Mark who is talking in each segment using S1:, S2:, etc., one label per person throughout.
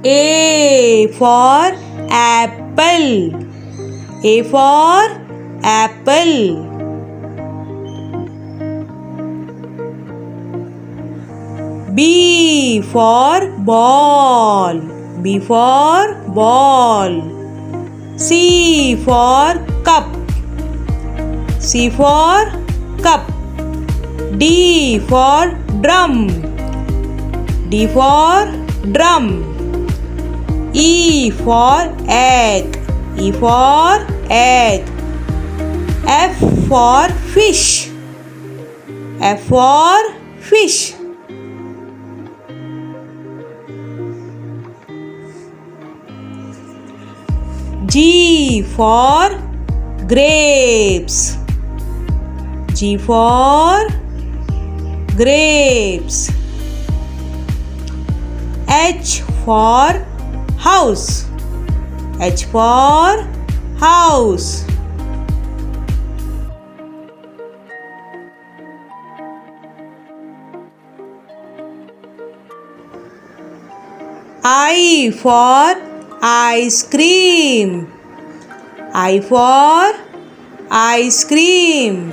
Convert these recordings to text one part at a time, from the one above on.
S1: A for apple. A for apple. B for ball. B for ball. C for cup. C for cup. D for drum. D for drum. E for egg. E for egg. F for fish. F for fish. G for grapes. G for grapes. H for house. H for house. I for ice cream. I for ice cream.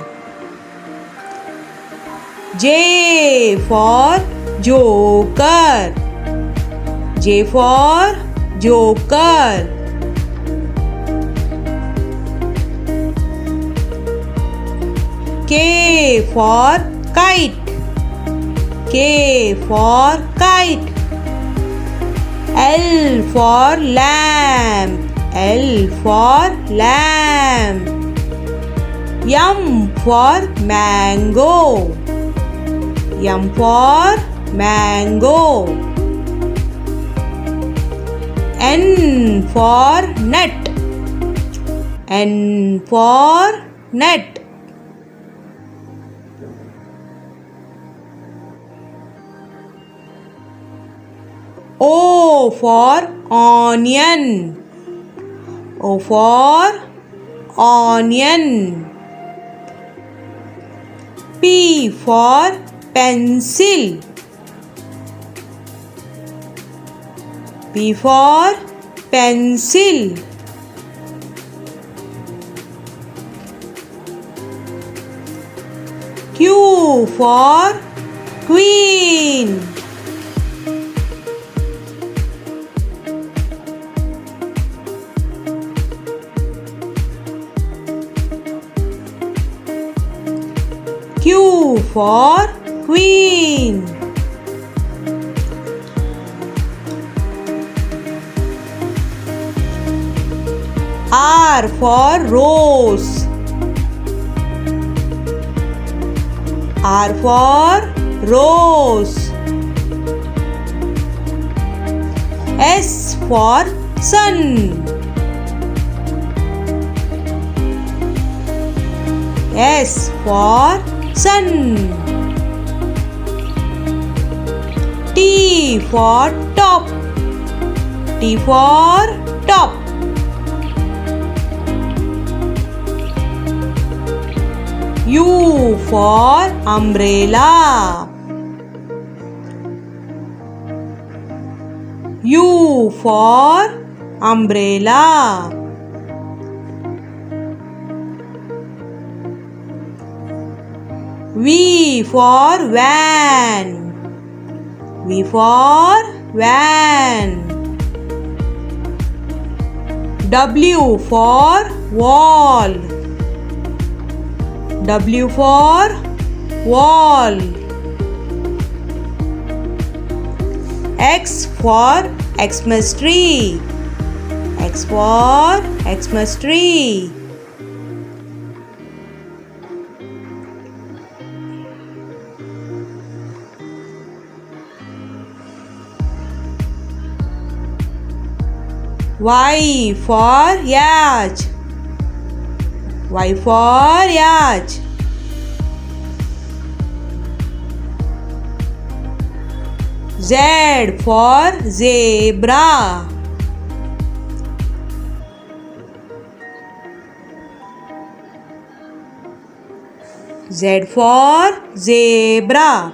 S1: J for joker. J for joker. K for kite. K for kite. L for lamb. L for lamb. M for mango. M for mango. N for nut. N for nut. O for onion. O for onion. P for pencil. P for pencil. Q for queen. Q for queen. R for rose. R for rose. S for sun. S for sun. T for top. T for top. U for umbrella. U for umbrella. V for van. V for van. W for wall. W for wall. X for Xmas tree. X for Xmas tree. Y for yacht. Y for yacht. Z for zebra. Z for zebra.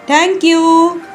S1: Thank you.